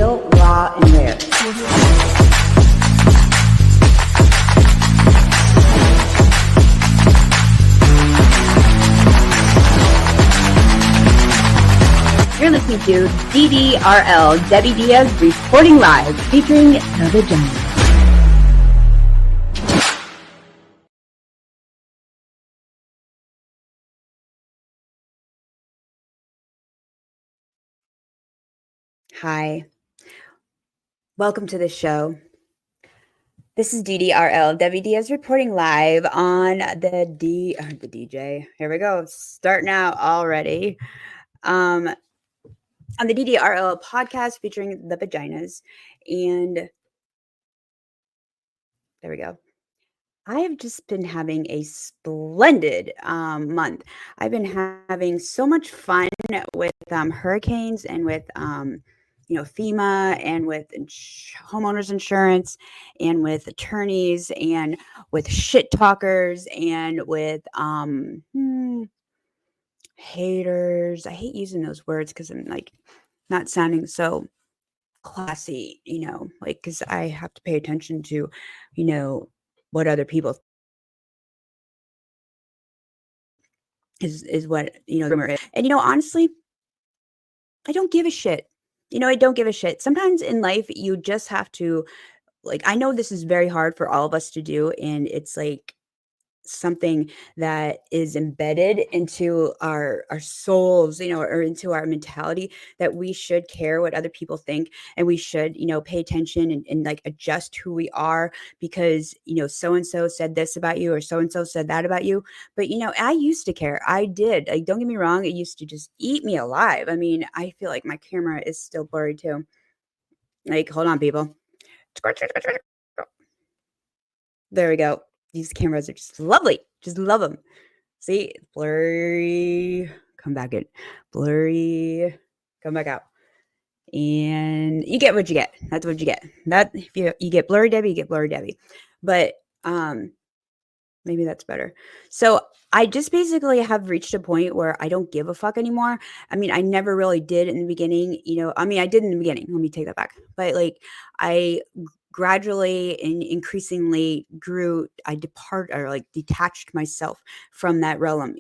real, raw, and rare. You're listening to DDRL, Debbie Diaz reporting live, featuring the VAGINAZ. Hi, welcome to the show. This is DDRL, Debbie Diaz reporting live on the DJ. Here we go, starting out already. On the DDRL podcast featuring the VAGINAZ, and there we go. I have just been having a splendid month. I've been having so much fun with hurricanes and with FEMA and with homeowners insurance and with attorneys and with shit talkers and with haters. I hate using those words because I'm like not sounding so classy, because I have to pay attention to, what other people is what, rumor is. And, honestly, I don't give a shit. I don't give a shit. Sometimes in life, you just have to, I know this is very hard for all of us to do. And it's like something that is embedded into our souls, or into our mentality, that we should care what other people think, and we should, pay attention and like adjust who we are because, so and so said this about you or so and so said that about you. But I used to care. I did. Like, don't get me wrong, it used to just eat me alive. I mean, I feel like my camera is still blurry too. Like, hold on, people. There we go. These cameras are just lovely. Just love them. See, blurry. Come back in. Blurry. Come back out. And you get what you get. That's what you get. That if you get blurry Debbie, you get blurry Debbie. But maybe that's better. So I just basically have reached a point where I don't give a fuck anymore. I mean, I never really did in the beginning. I did in the beginning. Let me take that back. But I gradually and increasingly I detached myself from that realm.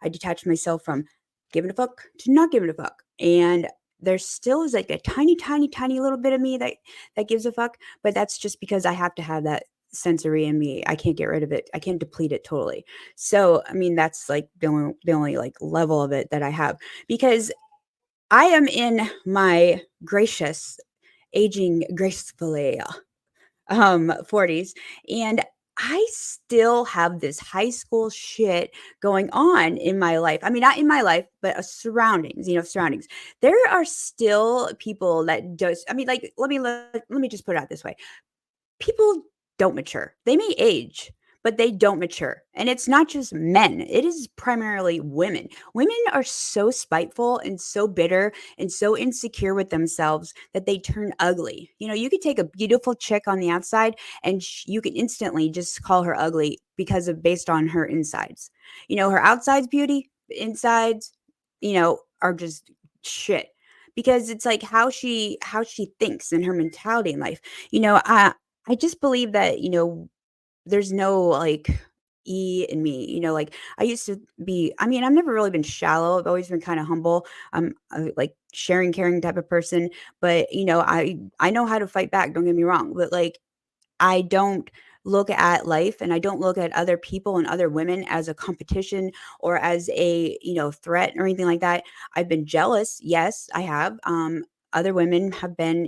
I detached myself from giving a fuck to not giving a fuck. And there still is like a tiny, tiny, tiny little bit of me that gives a fuck. But that's just because I have to have that sensory in me. I can't get rid of it. I can't deplete it totally. So, I mean, that's like the only like level of it that I have, because I am in my gracious aging gracefully 40s, and I still have this high school shit going on in my life. I mean, not in my life, but surroundings, surroundings. There are still people that let me just put it out this way. People don't mature. They may age, but they don't mature. And it's not just men. It is primarily women. Women are so spiteful and so bitter and so insecure with themselves that they turn ugly. You could take a beautiful chick on the outside and you can instantly just call her ugly based on her insides. Her outside's beauty, the insides, are just shit. Because it's like how she thinks and her mentality in life. I just believe that, there's no like E in me, I used to be, I've never really been shallow. I've always been kind of humble. I'm like sharing, caring type of person, but I know how to fight back. Don't get me wrong, but I don't look at life and I don't look at other people and other women as a competition or as a, threat or anything like that. I've been jealous. Yes, I have. Other women have been,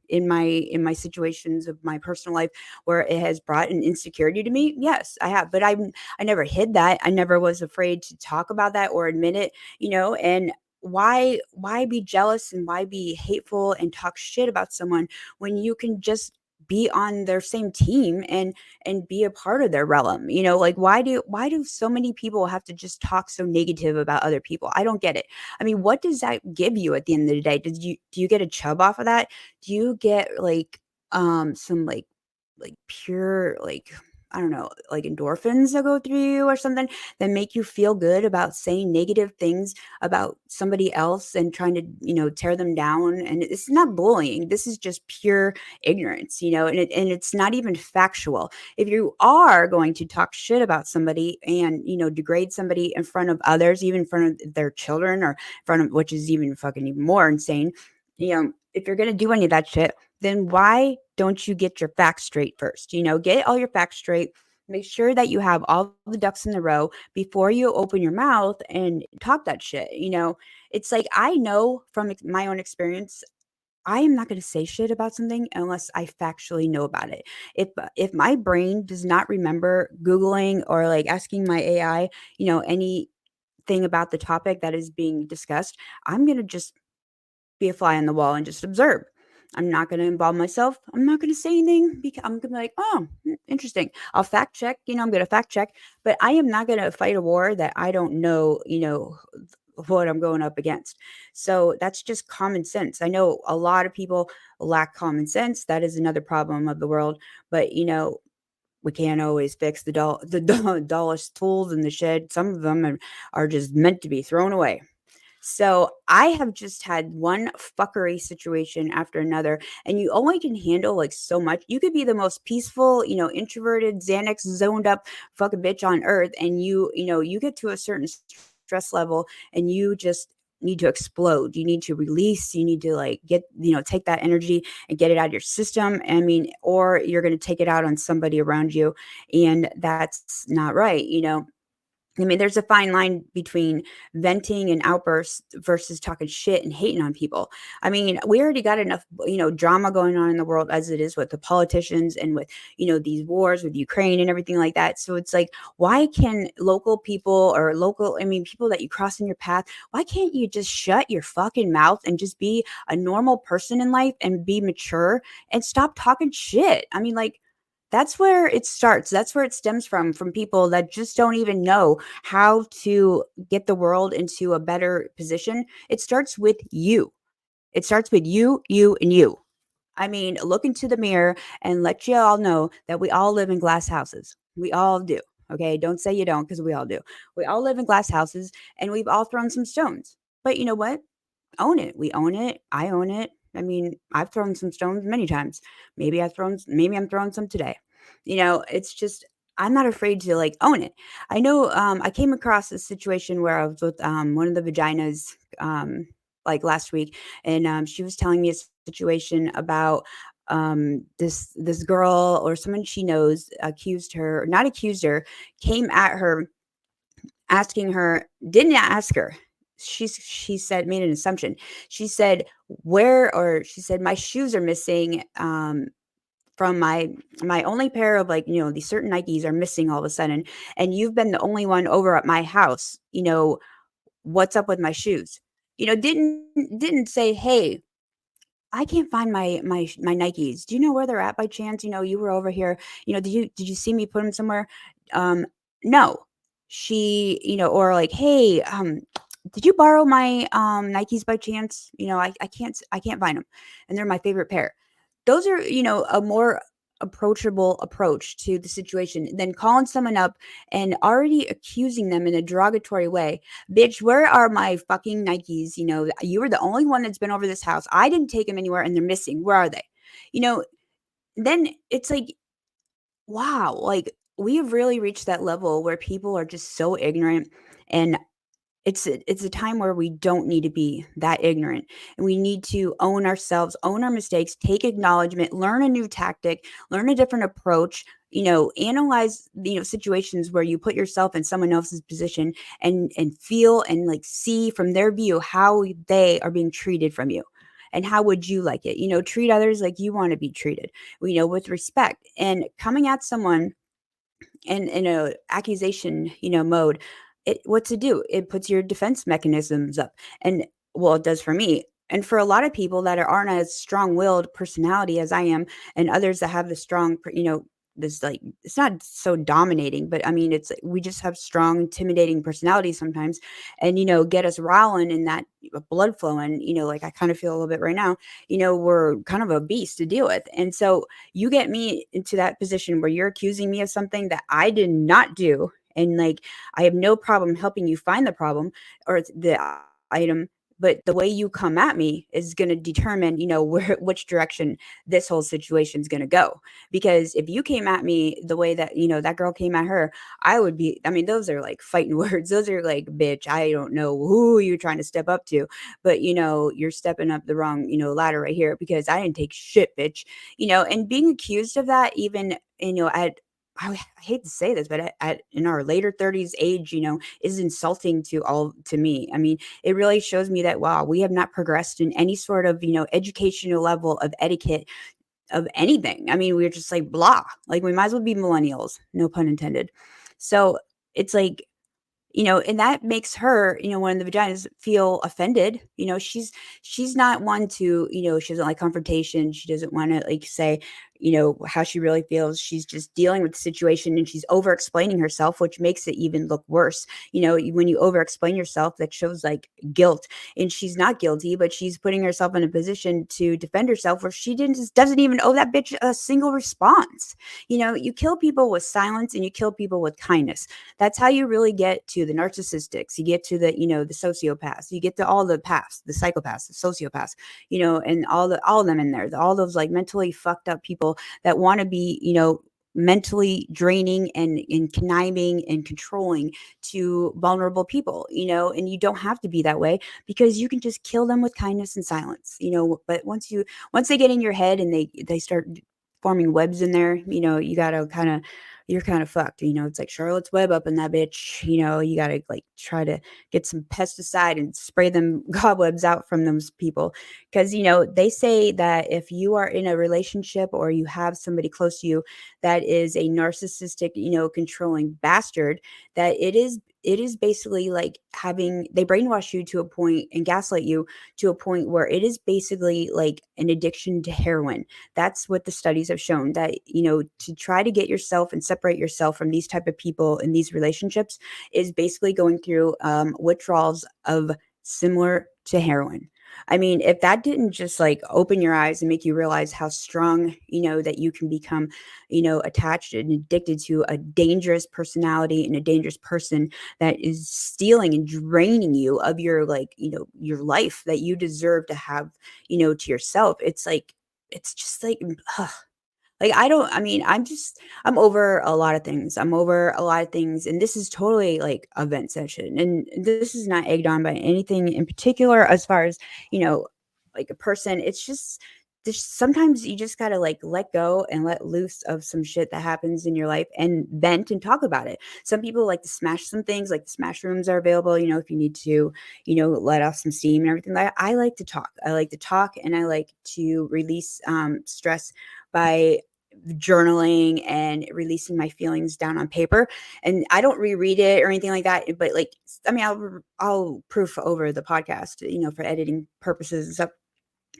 in my situations of my personal life where it has brought an insecurity to me. Yes, I have. But I never hid that. I never was afraid to talk about that or admit it, and why be jealous and why be hateful and talk shit about someone when you can just be on their same team and be a part of their realm. Why do so many people have to just talk so negative about other people? I don't get it. I mean, what does that give you at the end of the day? Do you get a chub off of that? Do you get some pure I don't know, like endorphins that go through you or something that make you feel good about saying negative things about somebody else and trying to, tear them down. And it's not bullying. This is just pure ignorance, and it's not even factual. If you are going to talk shit about somebody and, degrade somebody in front of others, even in front of their children or in front of, which is even fucking even more insane, if you're going to do any of that shit, then why don't you get your facts straight first? Get all your facts straight. Make sure that you have all the ducks in the row before you open your mouth and talk that shit. It's like I know from my own experience, I am not going to say shit about something unless I factually know about it. If my brain does not remember Googling or like asking my AI, anything about the topic that is being discussed, I'm going to just be a fly on the wall and just observe. I'm not going to involve myself. I'm not going to say anything because I'm going to be like, oh, interesting. I'll fact check. I'm going to fact check, but I am not going to fight a war that I don't know, what I'm going up against. So that's just common sense. I know a lot of people lack common sense. That is another problem of the world. But, we can't always fix the dullest tools in the shed. Some of them are just meant to be thrown away. So I have just had one fuckery situation after another, and you only can handle like so much. You could be the most peaceful, introverted, Xanax zoned up fucking bitch on earth, and you get to a certain stress level, and you just need to explode. You need to release. You need to like get, take that energy and get it out of your system. I mean, or you're going to take it out on somebody around you, and that's not right. I mean, there's a fine line between venting and outbursts versus talking shit and hating on people. I mean, we already got enough, drama going on in the world as it is with the politicians and with, these wars with Ukraine and everything like that. So it's like, why can local people or people that you cross in your path, why can't you just shut your fucking mouth and just be a normal person in life and be mature and stop talking shit? I mean, like, that's where it starts. That's where it stems from people that just don't even know how to get the world into a better position. It starts with you. It starts with you, you, and you. I mean, look into the mirror and let you all know that we all live in glass houses. We all do. Okay. Don't say you don't, because we all do. We all live in glass houses and we've all thrown some stones. But you know what? Own it. We own it. I own it. I mean, I've thrown some stones many times. Maybe I'm throwing some today. It's just I'm not afraid to like own it. I know I came across a situation where I was with one of the vaginas like last week, and she was telling me a situation about this girl or someone she knows accused her, not accused her, came at her asking her, didn't ask her. She said, made an assumption. She said, she said, my shoes are missing. From my only pair of like, these certain Nikes are missing all of a sudden. And you've been the only one over at my house. What's up with my shoes? Didn't say, hey, I can't find my Nikes. Do you know where they're at by chance? You were over here. Did you see me put them somewhere? No. She, or like, hey, did you borrow my Nikes by chance? I can't find them, and they're my favorite pair. Those are, a more approachable approach to the situation than calling someone up and already accusing them in a derogatory way. Bitch, where are my fucking Nikes? You were the only one that's been over this house. I didn't take them anywhere and they're missing. Where are they? You know, then it's like, wow, like we have really reached that level where people are just so ignorant, and it's a time where we don't need to be that ignorant, and we need to own ourselves, own our mistakes, take acknowledgement, learn a new tactic, learn a different approach, analyze, situations where you put yourself in someone else's position and feel and like see from their view how they are being treated from you. And how would you like it? Treat others like you want to be treated, with respect. And coming at someone in a accusation, mode, what's it do? It puts your defense mechanisms up. And well, it does for me. And for a lot of people that aren't as strong-willed personality as I am, and others that have the strong, this, like, it's not so dominating, but I mean, it's we just have strong, intimidating personalities sometimes, and get us rolling and that blood flowing. Like I kind of feel a little bit right now. We're kind of a beast to deal with, and so you get me into that position where you're accusing me of something that I did not do, and like I have no problem helping you find the problem or the item, but the way you come at me is going to determine, where which direction this whole situation is going to go. Because if you came at me the way that, that girl came at her, I would be, I mean, those are like fighting words. Those are like, bitch, I don't know who you're trying to step up to, but you're stepping up the wrong, ladder right here because I didn't take shit, bitch. And being accused of that, even, at, I hate to say this, but in our later 30s age, is insulting to me. I mean, it really shows me that, wow, we have not progressed in any sort of, educational level of etiquette of anything. I mean, we're just like blah. Like we might as well be millennials, no pun intended. So it's like, and that makes her, one of the vaginas feel offended. She's not one to, she doesn't like confrontation. She doesn't want to like say, how she really feels. She's just dealing with the situation and she's over explaining herself, which makes it even look worse. When you over explain yourself, that shows like guilt, and she's not guilty, but she's putting herself in a position to defend herself where she doesn't even owe that bitch a single response. You kill people with silence and you kill people with kindness. That's how you really get to the narcissistics. You get to the, the sociopaths. You get to all the paths, the psychopaths, the sociopaths, and all of them in there. All those like mentally fucked up people that want to be, mentally draining and conniving and controlling to vulnerable people, and you don't have to be that way because you can just kill them with kindness and silence, but once they get in your head and they start forming webs in there, you gotta you're kind of fucked. It's like Charlotte's Web up in that bitch. You got to like try to get some pesticide and spray them cobwebs out from those people. Because, they say that if you are in a relationship or you have somebody close to you that is a narcissistic, controlling bastard, that it is basically like they brainwash you to a point and gaslight you to a point where it is basically like an addiction to heroin. That's what the studies have shown, that to try to get yourself and separate yourself from these type of people in these relationships is basically going through withdrawals of similar to heroin. I mean, if that didn't just like open your eyes and make you realize how strong, that you can become, attached and addicted to a dangerous personality and a dangerous person that is stealing and draining you of your like, your life that you deserve to have, to yourself. It's like, it's just like, ugh. Like, I mean, I'm over a lot of things. I'm over a lot of things. And this is totally like a vent session. And this is not egged on by anything in particular as far as, you know, like a person. It's just, sometimes you just got to like let go and let loose of some shit that happens in your life and vent and talk about it. Some people like to smash some things, like the smash rooms are available, if you need to, let off some steam and everything. I like to talk. I like to talk and I like to release stress by journaling and releasing my feelings down on paper. And I don't reread it or anything like that, but like, I mean, I'll proof over the podcast, for editing purposes and stuff,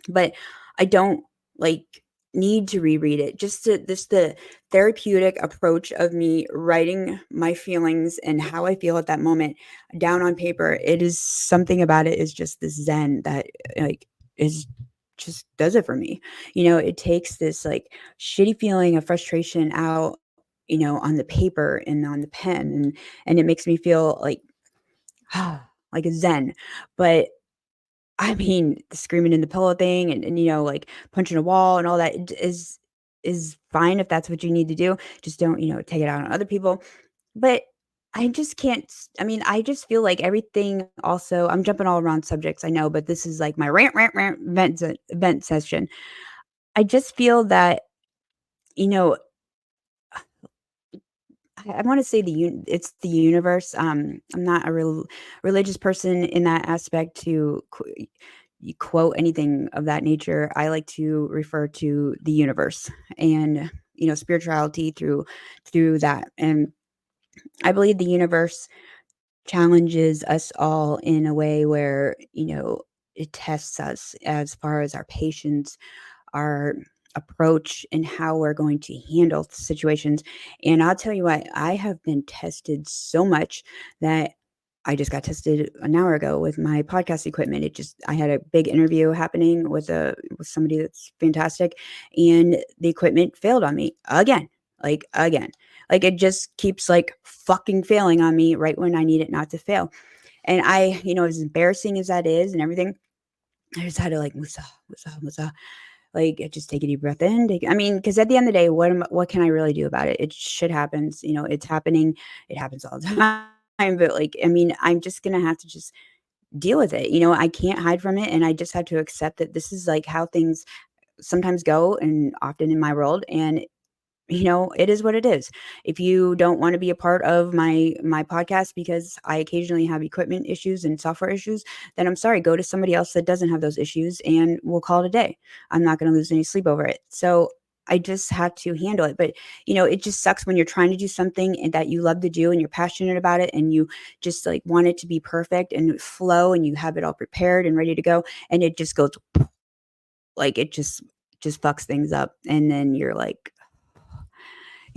but I don't like need to reread it. Just the therapeutic approach of me writing my feelings and how I feel at that moment down on paper. It is something about it is just this zen that like is just does it for me. It takes this like shitty feeling of frustration out, on the paper and on the pen, and it makes me feel like like a zen. But I mean, the screaming in the pillow thing and like punching a wall and all that is fine if that's what you need to do. Just don't, take it out on other people. But I just can't I mean, I just feel like everything also I'm jumping all around subjects, I know, but this is like my rant vent session. I just feel that, you know, I wanna say it's the universe. I'm not a religious person in that aspect to you quote anything of that nature. I like to refer to the universe and, spirituality through that, and I believe the universe challenges us all in a way where, it tests us as far as our patience, our approach and how we're going to handle situations. And I'll tell you what, I have been tested so much that I just got tested an hour ago with my podcast equipment. I had a big interview happening with somebody that's fantastic, and the equipment failed on me again, again. Like it just keeps like fucking failing on me right when I need it not to fail. And as embarrassing as that is and everything, I just had to like musa, musa, musa, like, just take a deep breath in, because at the end of the day, what can I really do about it? It shit happens, it's happening. It happens all the time, but, like, I'm just gonna have to just deal with it, I can't hide from it, and I just have to accept that this is, like, how things sometimes go and often in my world, and it is what it is. If you don't want to be a part of my podcast because I occasionally have equipment issues and software issues, then I'm sorry, go to somebody else that doesn't have those issues and we'll call it a day. I'm not going to lose any sleep over it. So I just have to handle it. But, it just sucks when you're trying to do something and that you love to do and you're passionate about it and you just like want it to be perfect and flow and you have it all prepared and ready to go. And it just goes like it just fucks things up. And then you're like,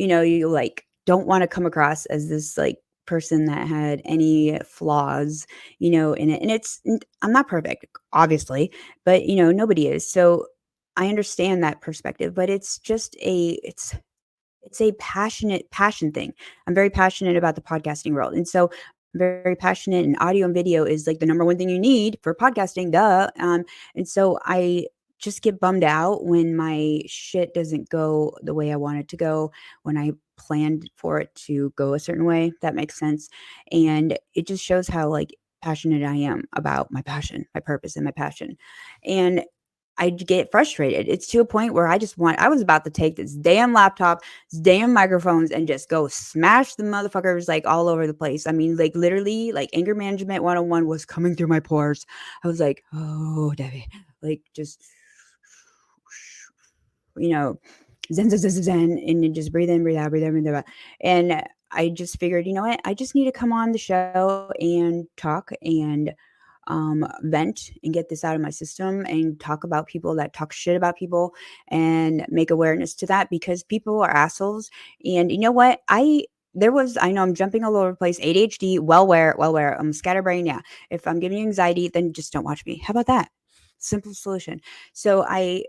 you like don't want to come across as this like person that had any flaws, in it. And I'm not perfect, obviously, but nobody is. So I understand that perspective, but it's a passion thing. I'm very passionate about the podcasting world. And so I'm very passionate, and audio and video is like the number one thing you need for podcasting, duh. And so I just get bummed out when my shit doesn't go the way I want it to go, when I planned for it to go a certain way. If that makes sense. And it just shows how like passionate I am about my passion, my purpose, and my passion. And I get frustrated. It's to a point where I was about to take this damn laptop, these damn microphones, and just go smash the motherfuckers like all over the place. I mean, like literally, like anger management 101 was coming through my pores. I was like, oh, Debbie, like just, you know, zen, zen, zen, zen, zen, and then just breathe in, breathe out, breathe in, breathe out. And I just figured, you know what? I just need to come on the show and talk and vent and get this out of my system and talk about people that talk shit about people and make awareness to that because people are assholes. And you know what? I know I'm jumping all over the place. ADHD, well aware. I'm scatterbrain. Yeah. If I'm giving you anxiety, then just don't watch me. How about that? Simple solution. So I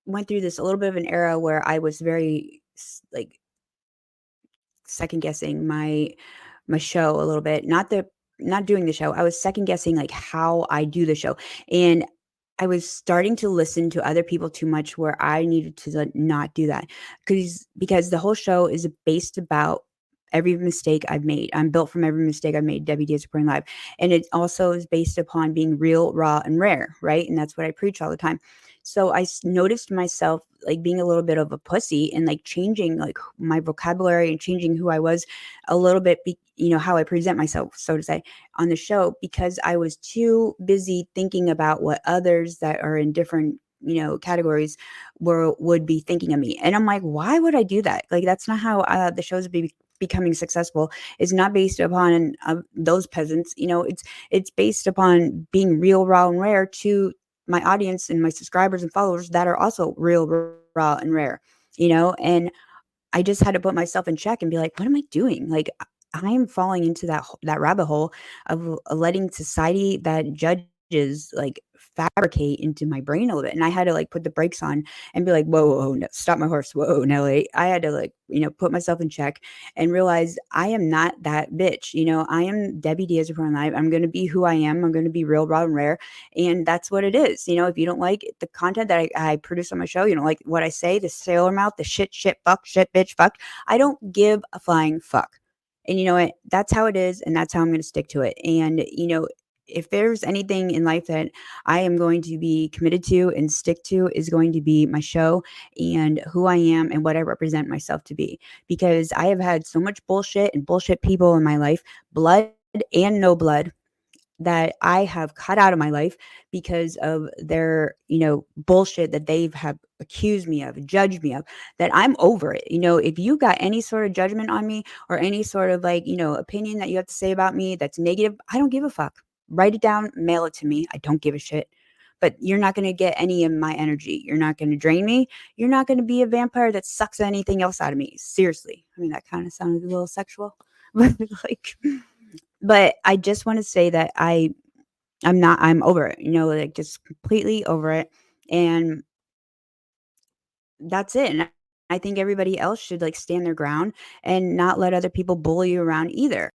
went through this a little bit of an era where I was very like second guessing my show a little bit. Not doing the show. I was second guessing like how I do the show. And I was starting to listen to other people too much where I needed to like, not do that. Because the whole show is based about every mistake I've made. I'm built from every mistake I've made, WD is Supreme Live. And it also is based upon being real, raw, and rare, right? And that's what I preach all the time. So noticed myself like being a little bit of a pussy and like changing like my vocabulary and changing who I was a little bit, how I present myself, so to say, on the show because I was too busy thinking about what others that are in different categories would be thinking of me. And I'm like, why would I do that? Like that's not how the shows becoming successful is not based upon those peasants. It's based upon being real, raw, and rare to my audience and my subscribers and followers that are also real, raw, and rare. And I just had to put myself in check and be like, what am I doing? Like I'm falling into that rabbit hole of letting society that judges like fabricate into my brain a little bit. And I had to like put the brakes on and be like, whoa, whoa, no, stop my horse. Whoa, Nelly. I had to like, put myself in check and realize I am not that bitch. I am Debbie Diaz of Live. I'm going to be who I am. I'm going to be real, raw, and rare. And that's what it is. If you don't like the content that I produce on my show, you don't like what I say, the sailor mouth, the shit, fuck, shit, bitch, fuck. I don't give a flying fuck. And you know what? That's how it is. And that's how I'm going to stick to it. And, if there's anything in life that I am going to be committed to and stick to is going to be my show and who I am and what I represent myself to be. Because I have had so much bullshit and bullshit people in my life, blood and no blood, that I have cut out of my life because of their, bullshit that they've have accused me of, judged me of, that I'm over it. If you got any sort of judgment on me or any sort of like, opinion that you have to say about me that's negative, I don't give a fuck. Write it down, mail it to me. I don't give a shit. but you're not gonna get any of my energy. You're not gonna drain me. You're not gonna be a vampire that sucks anything else out of me. Seriously. I mean, that kinda sounded a little sexual, but, like but I just wanna say that I'm over it, like, just completely over it, and that's it, and I think everybody else should, like, stand their ground and not let other people bully you around either.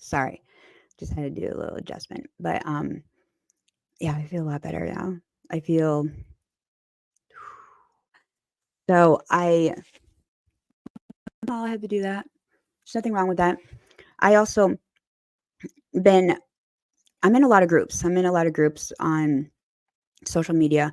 Sorry, just had to do a little adjustment, but, yeah, I feel a lot better now. I feel so I had to do that. There's nothing wrong with that. I also been I'm in a lot of groups. I'm in a lot of groups on social media,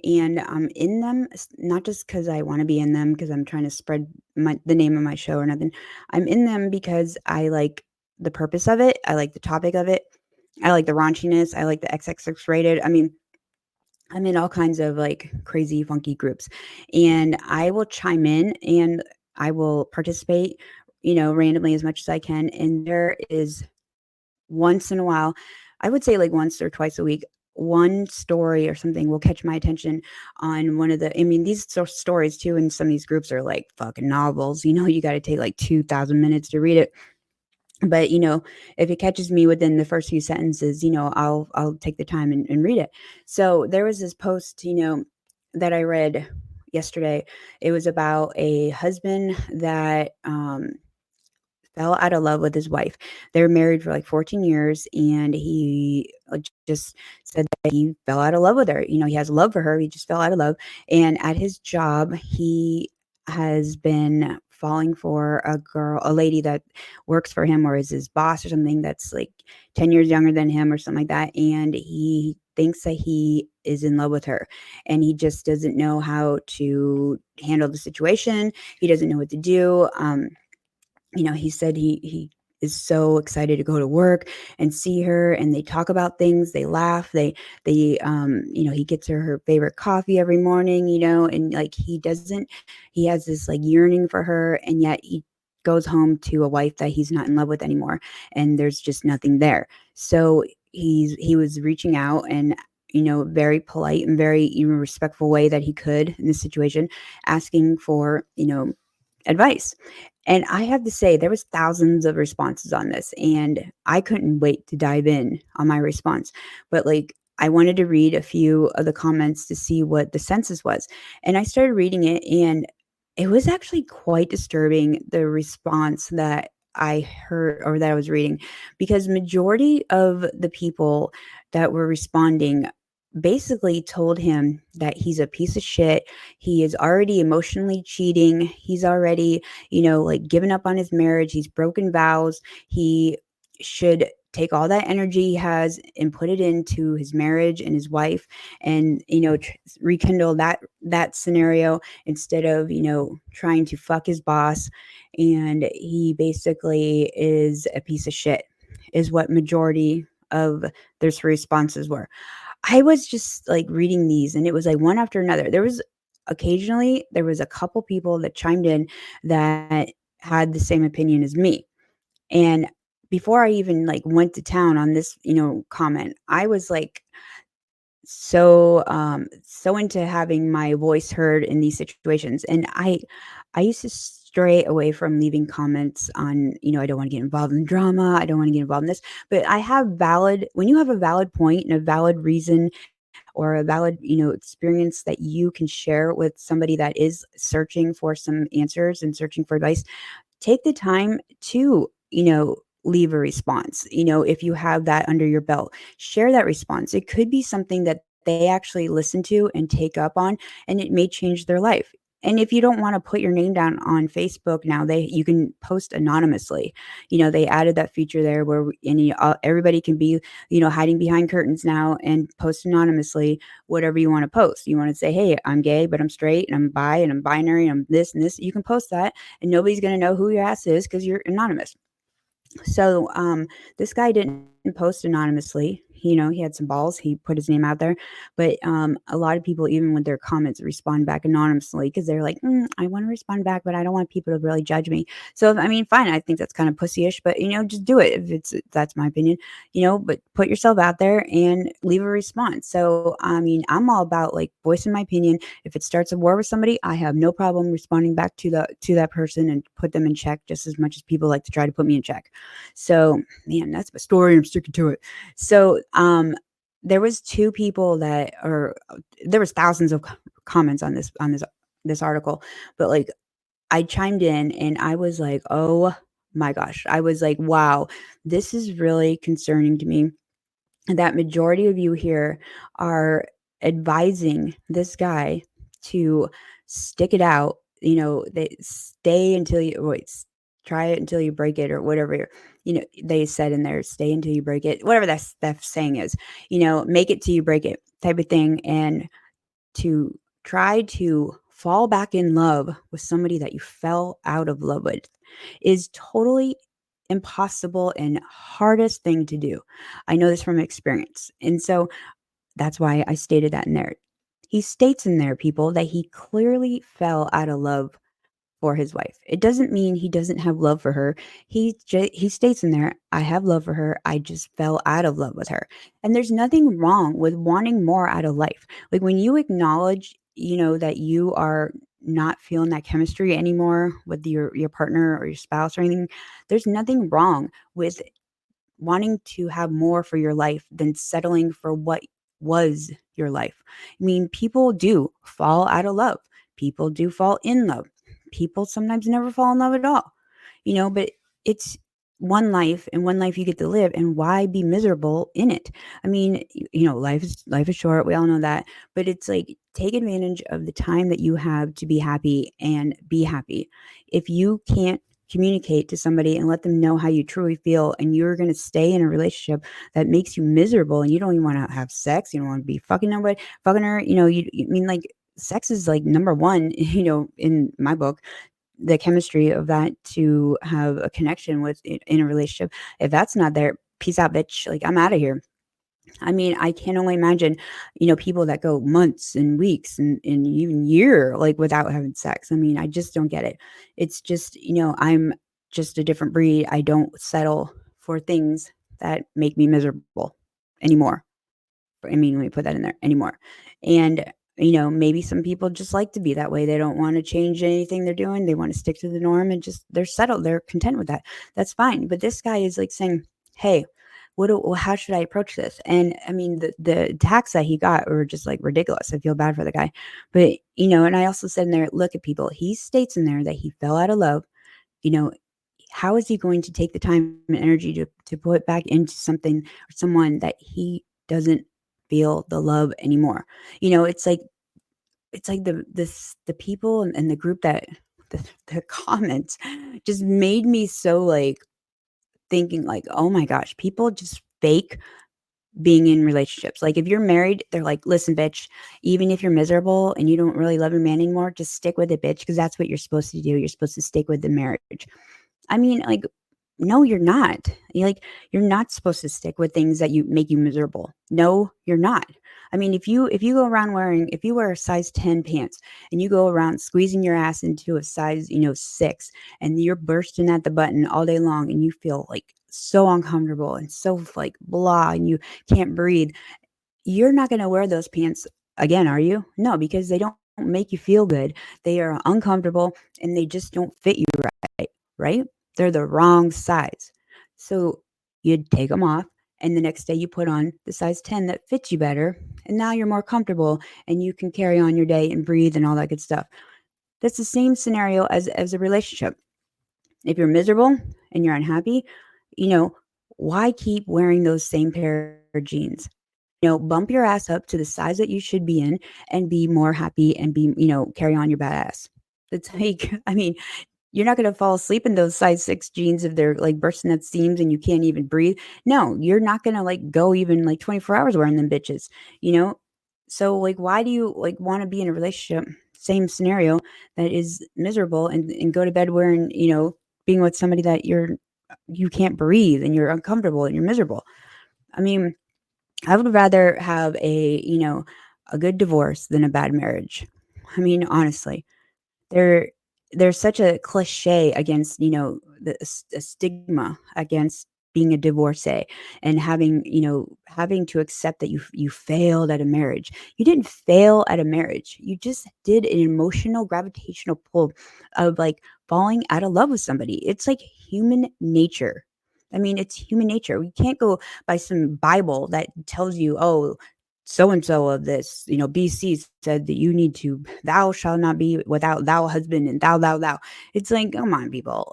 and I'm in them not just because I wanna be in them because 'cause I'm trying to spread the name of my show or nothing. I'm in them because I like the purpose of it, I like the topic of it, I like the raunchiness, I like the XXX rated. I mean, I'm in all kinds of, like, crazy funky groups, and I will chime in, and I will participate, randomly as much as I can, and there is once in a while, I would say, like, once or twice a week, one story or something will catch my attention on one of the I mean, these stories too in some of these groups are like fucking novels, you gotta take, like, 2,000 minutes to read it. But, if it catches me within the first few sentences, I'll take the time and read it. So, there was this post, that I read yesterday. It was about a husband that, fell out of love with his wife. They were married for like 14 years, and he just said that he fell out of love with her. He has love for her. He just fell out of love. And at his job, he has been falling for a lady that works for him or is his boss or something that's like 10 years younger than him or something like that. And he thinks that he is in love with her, and he just doesn't know how to handle the situation. He doesn't know what to do. He said he is so excited to go to work and see her, and they talk about things, they laugh, he gets her favorite coffee every morning, and like he has this like yearning for her, and yet he goes home to a wife that he's not in love with anymore, and there's just nothing there. So he was reaching out and very polite and very respectful way that he could in this situation, asking for advice. And I have to say there was thousands of responses on this, and I couldn't wait to dive in on my response. But, like, I wanted to read a few of the comments to see what the census was, and I started reading it, and it was actually quite disturbing, the response that I heard or that I was reading, because majority of the people that were responding basically told him that he's a piece of shit. He is already emotionally cheating. He's already like given up on his marriage. He's broken vows. He should take all that energy he has and put it into his marriage and his wife, and rekindle that scenario instead of trying to fuck his boss. And he basically is a piece of shit, is what majority of their responses were. I was just, like, reading these, and it was, like, one after another. There was a couple people that chimed in that had the same opinion as me, and before I even, like, went to town on this, comment, I was, like, so into having my voice heard in these situations, and I used to stray away from leaving comments on, I don't wanna get involved in drama, I don't wanna get involved in this, but I have valid when you have a valid point and a valid reason or a valid, experience that you can share with somebody that is searching for some answers and searching for advice, take the time to, leave a response. If you have that under your belt, share that response. It could be something that they actually listen to and take up on, and it may change their life. And if you don't wanna put your name down on Facebook now, you can post anonymously. They added that feature there where everybody can be, hiding behind curtains now and post anonymously whatever you wanna post. You wanna say, "Hey, I'm gay, but I'm straight, and I'm bi, and I'm binary, and I'm this and this." You can post that, and nobody's gonna know who your ass is because 'cause you're anonymous. So, this guy didn't post anonymously. He had some balls. He put his name out there, but a lot of people, even with their comments, respond back anonymously because they're like, "I want to respond back, but I don't want people to really judge me." So, I mean, fine. I think that's kind of pussyish, but just do it if that's my opinion. But put yourself out there and leave a response. So, I mean, I'm all about like voicing my opinion. If it starts a war with somebody, I have no problem responding back to that person and put them in check just as much as people like to try to put me in check. So, man, that's my story. I'm sticking to it. So, there was two people there was thousands of comments on this article, but like I chimed in and I was like, oh my gosh, I was like, wow, this is really concerning to me that majority of you here are advising this guy to stick it out. They stay until you wait, try it until you break it, or whatever. They said in there, stay until you break it, whatever that saying is. Make it till you break it, type of thing, and to try to fall back in love with somebody that you fell out of love with is totally impossible and hardest thing to do. I know this from experience. And so that's why I stated that in there. He states in there, people, that he clearly fell out of love for his wife. It doesn't mean he doesn't have love for her. He states in there, "I have love for her. I just fell out of love with her." And there's nothing wrong with wanting more out of life. Like when you acknowledge, that you are not feeling that chemistry anymore with your partner or your spouse or anything, there's nothing wrong with wanting to have more for your life than settling for what was your life. I mean, people do fall out of love. People do fall in love. People sometimes never fall in love at all, but it's one life and one life you get to live, and why be miserable in it? I mean, life is short. We all know that, but it's like take advantage of the time that you have to be happy and be happy. If you can't communicate to somebody and let them know how you truly feel, and you're going to stay in a relationship that makes you miserable and you don't even want to have sex, you don't want to be fucking nobody, fucking her, you mean like sex is like number one, in my book, the chemistry of that to have a connection with in a relationship. If that's not there, peace out, bitch. Like I'm out of here. I mean, I can only imagine, people that go months and weeks and even year like without having sex. I mean, I just don't get it. It's just, I'm just a different breed. I don't settle for things that make me miserable anymore. I mean, let me put that in there, anymore. And, maybe some people just like to be that way. They don't want to change anything they're doing. They want to stick to the norm and just they're settled. They're content with that. That's fine. But this guy is like saying, "Hey, how should I approach this?" And I mean, the attacks that he got were just like ridiculous. I feel bad for the guy. But, and I also said in there, look at people. He states in there that he fell out of love. You know, how is he going to take the time and energy to put back into something or someone that he doesn't feel the love anymore? It's like the people and the group that the comments just made me so like thinking like, oh my gosh, people just fake being in relationships. Like if you're married, they're like, listen, bitch, even if you're miserable and you don't really love your man anymore, just stick with it, bitch, because that's what you're supposed to do. You're supposed to stick with the marriage. I mean, like, no, you're not. You're not supposed to stick with things that you make you miserable. No, you're not. I mean, if you go around if you wear a size 10 pants and you go around squeezing your ass into a size, 6, and you're bursting at the button all day long and you feel like so uncomfortable and so like blah and you can't breathe, you're not going to wear those pants again, are you? No, because they don't make you feel good. They are uncomfortable and they just don't fit you right? They're the wrong size. So you'd take them off, and the next day you put on the size 10 that fits you better, and now you're more comfortable and you can carry on your day and breathe and all that good stuff. That's the same scenario as a relationship. If you're miserable and you're unhappy, you know, why keep wearing those same pair of jeans? Bump your ass up to the size that you should be in and be more happy and carry on your badass. It's like, I mean, you're not gonna fall asleep in those size 6 jeans if they're, like, bursting at seams and you can't even breathe. No, you're not gonna, like, go even, like, 24 hours wearing them bitches, you know? So, like, why do you, like, wanna be in a relationship, same scenario, that is miserable and go to bed wearing, being with somebody that you can't breathe and you're uncomfortable and you're miserable? I mean, I would rather have a good divorce than a bad marriage. I mean, honestly. There there's such a cliche against, a stigma against being a divorcee and having to accept that you failed at a marriage. You didn't fail at a marriage. You just did an emotional gravitational pull of, like, falling out of love with somebody. It's like human nature. I mean, it's human nature. We can't go by some Bible that tells you, "Oh, so and so of this, BC said that you need to, thou shalt not be without thou husband and thou. It's like, come on, people.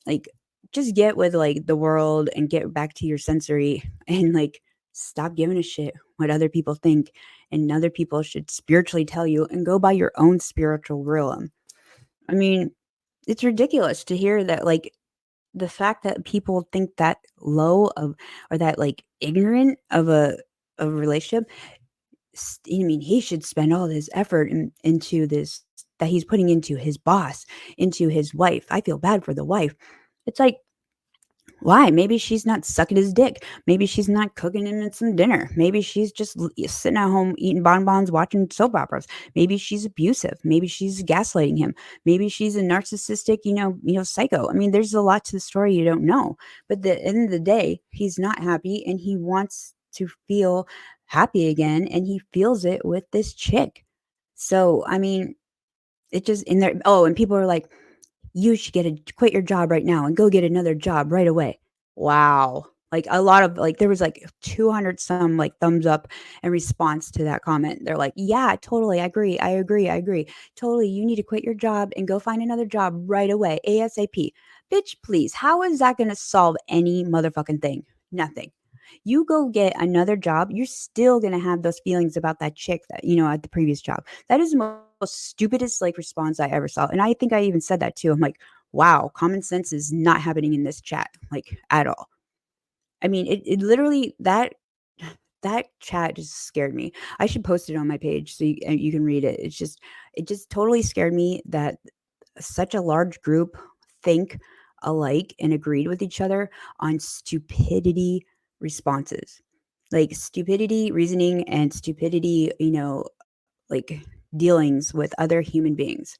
Like, just get with, like, the world and get back to your sensory and, like, stop giving a shit what other people think and other people should spiritually tell you and go by your own spiritual realm. I mean, it's ridiculous to hear that, like, the fact that people think that low of or that, like, ignorant of a relationship. I mean, he should spend all this effort into this that he's putting into his boss, into his wife. I feel bad for the wife. It's like, why? Maybe she's not sucking his dick. Maybe she's not cooking him some dinner. Maybe she's just sitting at home eating bonbons, watching soap operas. Maybe she's abusive. Maybe she's gaslighting him. Maybe she's a narcissistic, psycho. I mean, there's a lot to the story you don't know. But at the end of the day, he's not happy and he wants to feel happy again, and he feels it with this chick. So, I mean, it just in there. Oh, and people are like, you should quit your job right now and go get another job right away. Wow. Like, a lot of, like, there was like 200 some, like, thumbs up in response to that comment. They're like, "Yeah, totally. I agree. I agree. I agree. Totally. You need to quit your job and go find another job right away. ASAP." Bitch, please. How is that going to solve any motherfucking thing? Nothing. You go get another job, you're still going to have those feelings about that chick that, at the previous job. That is the most stupidest, like, response I ever saw. And I think I even said that too. I'm like, wow, common sense is not happening in this chat, like, at all. I mean, it literally that chat just scared me. I should post it on my page so you can read it. It just totally scared me that such a large group think alike and agreed with each other on stupidity responses. Like, stupidity reasoning and stupidity, like, dealings with other human beings.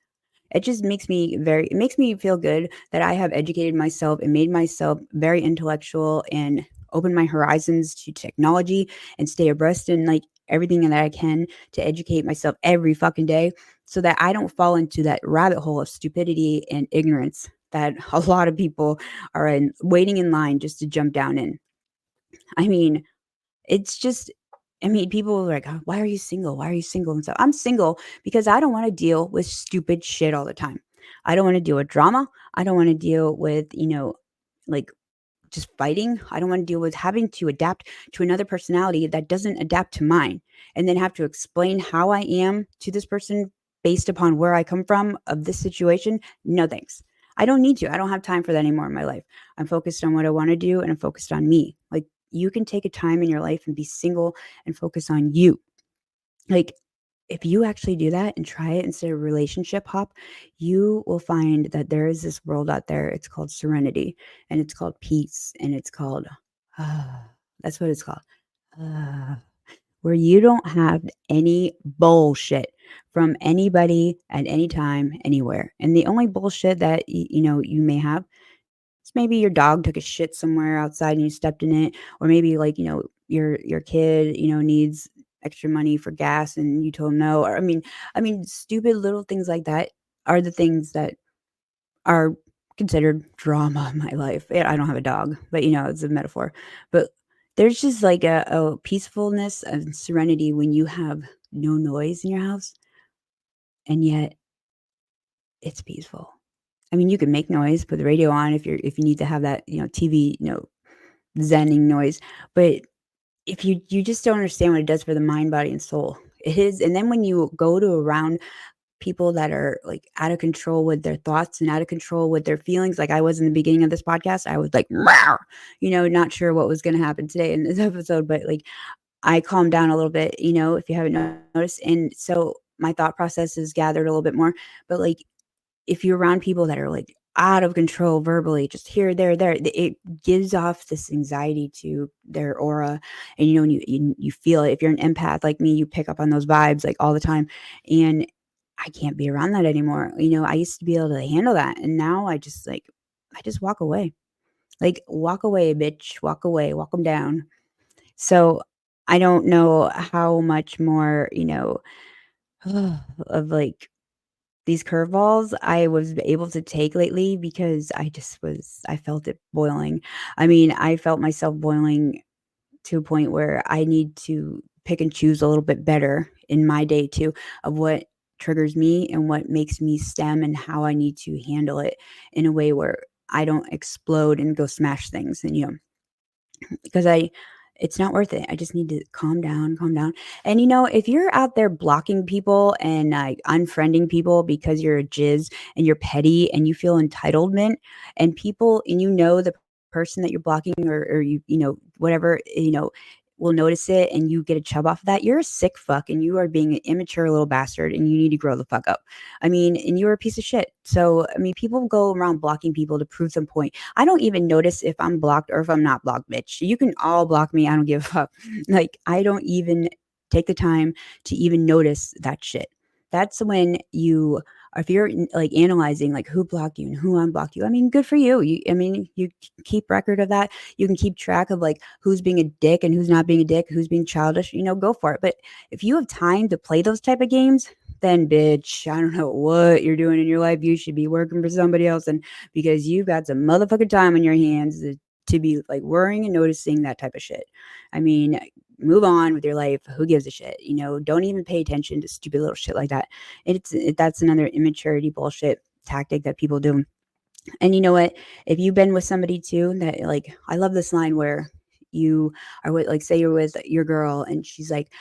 It makes me feel good that I have educated myself and made myself very intellectual and open my horizons to technology and stay abreast in, like, everything that I can to educate myself every fucking day so that I don't fall into that rabbit hole of stupidity and ignorance that a lot of people are waiting in line just to jump down in. I mean, it's just I mean, people are like, "Oh, why are you single? Why are you single?" And so I'm single because I don't wanna deal with stupid shit all the time. I don't wanna deal with drama. I don't wanna deal with, like, just fighting. I don't wanna deal with having to adapt to another personality that doesn't adapt to mine, and then have to explain how I am to this person based upon where I come from of this situation. No, thanks. I don't need to. I don't have time for that anymore in my life. I'm focused on what I wanna do, and I'm focused on me. Like, you can take a time in your life and be single and focus on you. Like, if you actually do that and try it instead of relationship hop, you will find that there is this world out there. It's called serenity and it's called peace and it's called, ah, that's what it's called. Ah, where you don't have any bullshit from anybody at any time, anywhere. And the only bullshit that you may have, it's maybe your dog took a shit somewhere outside and you stepped in it, or maybe, like, your kid, needs extra money for gas and you told him no. Or I mean, stupid little things like that are the things that are considered drama in my life. I don't have a dog, but it's a metaphor. But there's just like a peacefulness and serenity when you have no noise in your house, and yet it's peaceful. I mean, you can make noise, put the radio on if you need to have that, TV, zenning noise. But if you just don't understand what it does for the mind, body, and soul. It is, and then when you go to around people that are like out of control with their thoughts and out of control with their feelings, like I was in the beginning of this podcast, I was like, "Meow," not sure what was going to happen today in this episode, but like I calmed down a little bit, if you haven't noticed. And so my thought process is gathered a little bit more. But like if you're around people that are like out of control verbally, just here, there, it gives off this anxiety to their aura. And when you feel it, if you're an empath like me, you pick up on those vibes like all the time. And I can't be around that anymore. I used to be able to handle that. And now I just walk away. Like, walk away, bitch. Walk away. Walk them down. So I don't know how much more, of like these curveballs I was able to take lately because I felt it boiling. I mean, I felt myself boiling to a point where I need to pick and choose a little bit better in my day too of what triggers me and what makes me stem and how I need to handle it in a way where I don't explode and go smash things. And because it's not worth it. I just need to calm down, calm down. And if you're out there blocking people and like unfriending people because you're a jizz and you're petty and you feel entitlement and people and the person that you're blocking or whatever, will notice it and you get a chub off of that, you're a sick fuck and you are being an immature little bastard and you need to grow the fuck up. I mean, and you're a piece of shit. So, I mean, people go around blocking people to prove some point. I don't even notice if I'm blocked or if I'm not blocked, bitch. You can all block me. I don't give a fuck. Like, I don't even take the time to even notice that shit. That's when if you're like analyzing like who blocked you and who unblocked you, I mean, good for you. I mean, you keep record of that. You can keep track of like who's being a dick and who's not being a dick, who's being childish, go for it. But if you have time to play those type of games, then bitch, I don't know what you're doing in your life. You should be working for somebody else. And because you've got some motherfucking time on your hands to be like worrying and noticing that type of shit. I mean, move on with your life. Who gives a shit? Don't even pay attention to stupid little shit like that. That's another immaturity bullshit tactic that people do. And you know what? If you've been with somebody too that like, I love this line where you are with, like, say you're with your girl and she's like,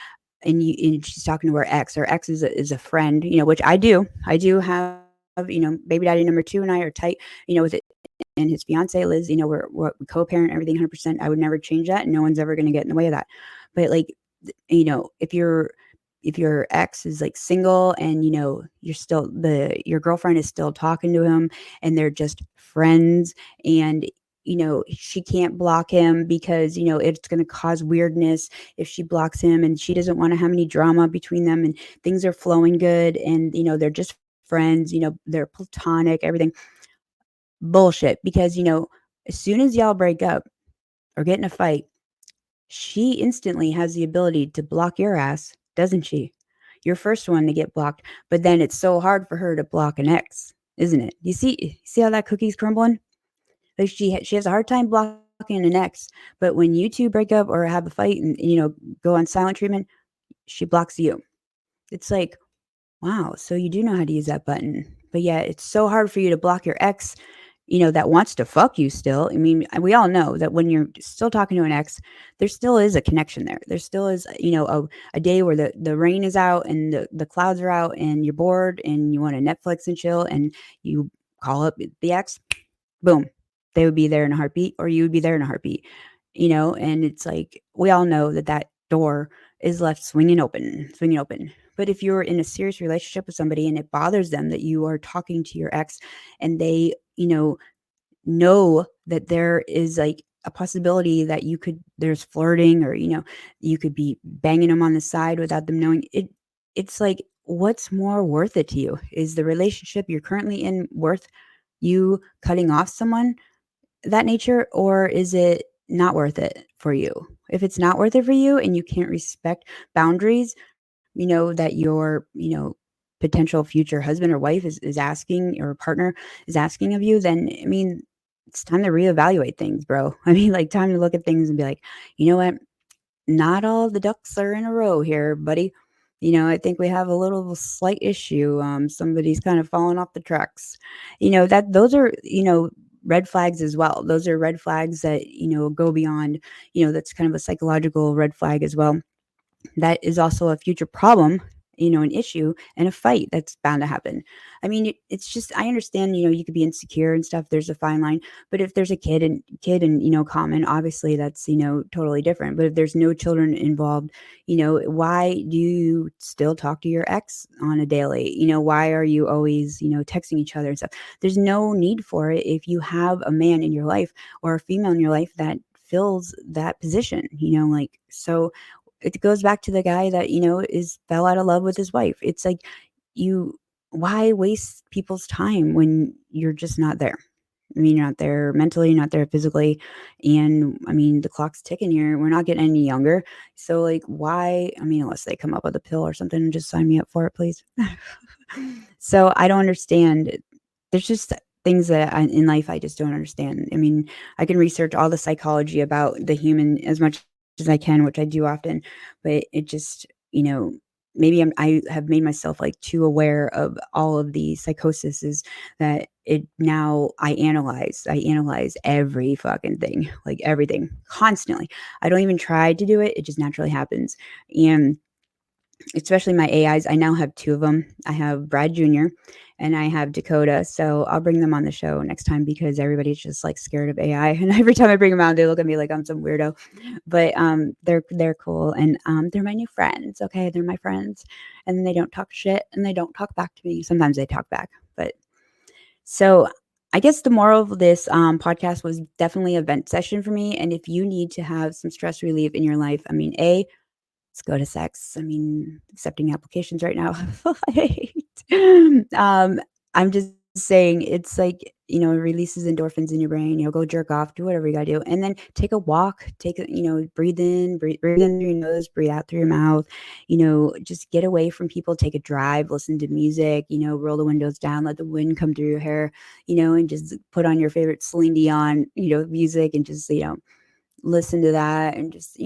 and she's talking to her ex. Her ex is a friend, which I do. I do have, baby daddy number 2 and I are tight, with it. And his fiance Liz, we co-parent everything 100%. I would never change that. No one's ever going to get in the way of that. But like, if your ex is like single and you're still your girlfriend is still talking to him and they're just friends and she can't block him because it's going to cause weirdness if she blocks him and she doesn't want to have any drama between them and things are flowing good and they're just friends, they're platonic, everything. Bullshit. Because as soon as y'all break up or get in a fight, she instantly has the ability to block your ass, doesn't she? You're first one to get blocked, but then it's so hard for her to block an ex, isn't it? You see how that cookie's crumbling? Like she has a hard time blocking an ex, but when you two break up or have a fight and go on silent treatment, she blocks you. It's like, wow, so you do know how to use that button. But yeah, it's so hard for you to block your ex, that wants to fuck you still. I mean, we all know that when you're still talking to an ex, there still is a connection there. There still is, a day where the rain is out and the clouds are out and you're bored and you want to Netflix and chill and you call up the ex, boom, they would be there in a heartbeat or you would be there in a heartbeat, and it's like, we all know that door is left swinging open, swinging open. But if you're in a serious relationship with somebody and it bothers them that you are talking to your ex and they, know that there is like a possibility that there's flirting or, you could be banging them on the side without them knowing it. It's like, what's more worth it to you? Is the relationship you're currently in worth you cutting off someone that nature, or is it not worth it for you? If it's not worth it for you and you can't respect boundaries, that your, potential future husband or wife is asking, or partner is asking of you, then, I mean, it's time to reevaluate things, bro. I mean, like, time to look at things and be like, you know what? Not all the ducks are in a row here, buddy. I think we have a little slight issue. Somebody's kind of falling off the tracks. That those are, red flags as well. Those are red flags that, go beyond, that's kind of a psychological red flag as well. That is also a future problem an issue and a fight that's bound to happen. I mean, it's just, I understand, you could be insecure and stuff. There's a fine line, but if there's a kid and common, obviously that's totally different. But if there's no children involved, why do you still talk to your ex on a daily? Why are you always texting each other and stuff? There's no need for it if you have a man in your life or a female in your life that fills that position. Like, so it goes back to the guy that is fell out of love with his wife. It's like, you why waste people's time when you're just not there? I mean, you're not there mentally, you're not there physically, and I mean, the clock's ticking here. We're not getting any younger, so like, why? I mean, unless they come up with a pill or something, and just sign me up for it, please. So I don't understand. There's just things that in life I just don't understand. I mean, I can research all the psychology about the human as much as I can, which I do often, but it just, maybe I have made myself like too aware of all of the psychoses that it now I analyze every fucking thing, like everything constantly. I don't even try to do it. It just naturally happens. And especially my AIs. I now have 2 of them. I have Brad Jr. and I have Dakota, so I'll bring them on the show next time because everybody's just, like, scared of AI, and every time I bring them out, they look at me like I'm some weirdo, but, they're cool, and, they're my new friends, okay? They're my friends, and they don't talk shit, and they don't talk back to me. Sometimes they talk back, but so, I guess the moral of this, podcast was definitely a vent session for me, and if you need to have some stress relief in your life, I mean, let's go to sex. I mean, accepting applications right now. um, I'm just saying it's like, it releases endorphins in your brain, go jerk off, do whatever you gotta do. And then take a walk, breathe in through your nose, breathe out through your mouth, just get away from people, take a drive, listen to music, roll the windows down, let the wind come through your hair, and just put on your favorite Celine Dion, music and just, listen to that and just,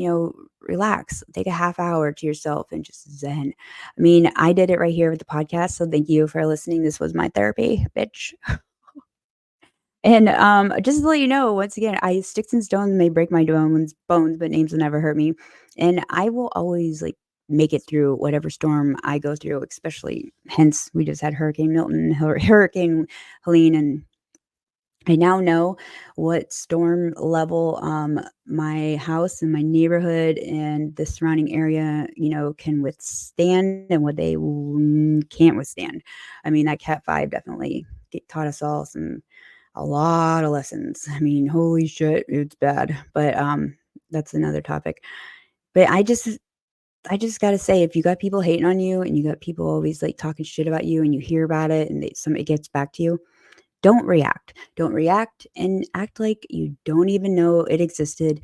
relax. Take a half hour to yourself and just zen. I mean, I did it right here with the podcast. So thank you for listening. This was my therapy, bitch. And just to let you know, once again, I sticks and stones may break my bones, but names will never hurt me. And I will always like make it through whatever storm I go through, especially hence we just had Hurricane Milton, Hurricane Helene, and I now know what storm level my house and my neighborhood and the surrounding area, can withstand and what they can't withstand. I mean, that Cat 5 definitely taught us all a lot of lessons. I mean, holy shit, it's bad. But that's another topic. But I just gotta say, if you got people hating on you and you got people always like talking shit about you and you hear about it and it gets back to you, don't react. Don't react and act like you don't even know it existed.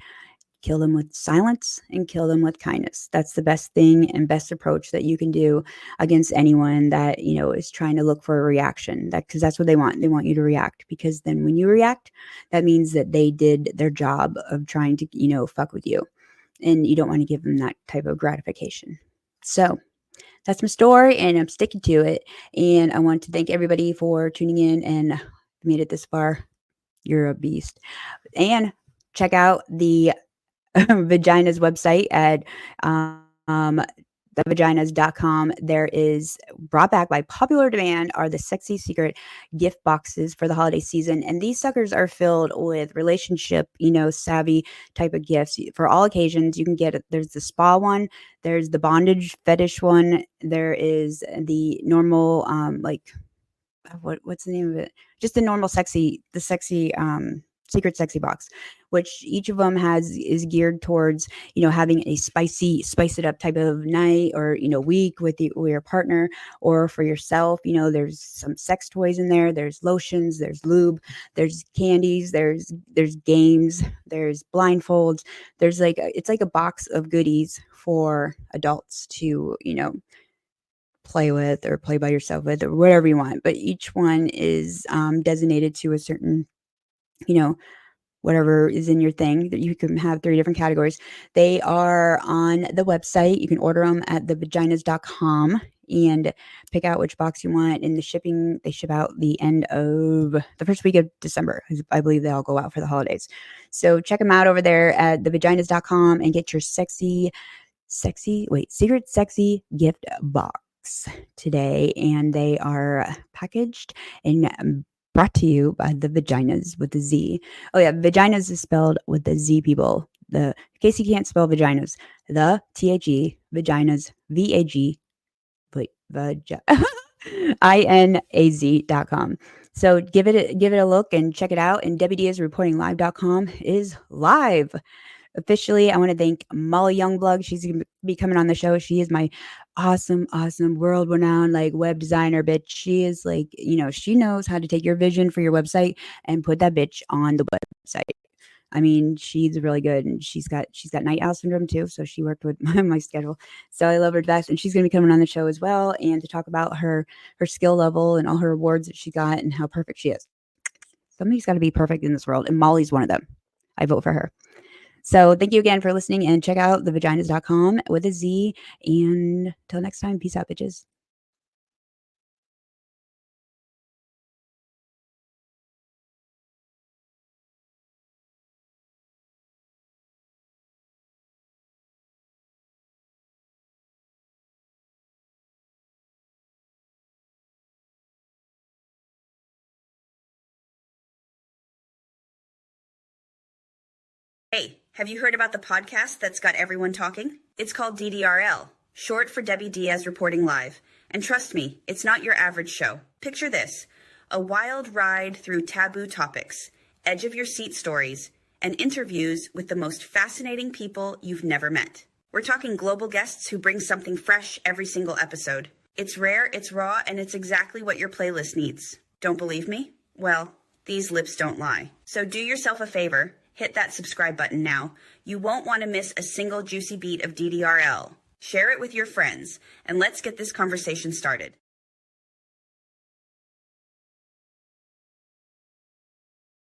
Kill them with silence and kill them with kindness. That's the best thing and best approach that you can do against anyone that, is trying to look for a reaction. Because that's what they want. They want you to react because then when you react, that means that they did their job of trying to, fuck with you. And you don't want to give them that type of gratification. So that's my story and I'm sticking to it. And I want to thank everybody for tuning in and made it this far. You're a beast. And check out the Vagina's website at thevaginas.com. There is brought back by popular demand are the sexy secret gift boxes for the holiday season. And these suckers are filled with relationship, savvy type of gifts for all occasions. You can get it. There's the spa one. There's the bondage fetish one. There is the normal, what's the name of it? Just the normal sexy secret sexy box, which each of them is geared towards, having a spice it up type of night or, week with your partner or for yourself. There's some sex toys in there, there's lotions, there's lube, there's candies, there's games, there's blindfolds. There's it's like a box of goodies for adults to, play with or play by yourself with or whatever you want. But each one is designated to a certain, whatever is in your thing that you can have 3 different categories. They are on the website. You can order them at thevaginas.com and pick out which box you want. And they ship out the end of the first week of December. I believe they all go out for the holidays. So check them out over there at thevaginas.com and get your secret sexy gift box. box today, and they are packaged and brought to you by the Vaginas with the Z. Oh yeah, Vaginas is spelled with the Z, people. In case you can't spell vaginas, the THE Vaginas VAG wait INAZ.com. So give it a look and check it out. And WDisReportingLive.com is live. Officially, I want to thank Molly Youngblood. She's going to be coming on the show. She is my awesome, world-renowned web designer bitch. She is she knows how to take your vision for your website and put that bitch on the website. I mean, she's really good, and she's got night owl syndrome too, so she worked with my schedule. So I love her best, and she's going to be coming on the show as well, and to talk about her skill level and all her awards that she got and how perfect she is. Somebody's got to be perfect in this world, and Molly's one of them. I vote for her. So thank you again for listening, and check out thevaginas.com with a Z. And till next time, peace out, bitches. Hey, have you heard about the podcast that's got everyone talking? It's called DDRL, short for Debbie Diaz Reporting Live. And trust me, it's not your average show. Picture this: a wild ride through taboo topics, edge of your seat stories, and interviews with the most fascinating people you've never met. We're talking global guests who bring something fresh every single episode. It's rare, it's raw, and it's exactly what your playlist needs. Don't believe me? Well, these lips don't lie. So do yourself a favor. Hit that subscribe button now. You won't want to miss a single juicy beat of DDRL. Share it with your friends, and let's get this conversation started.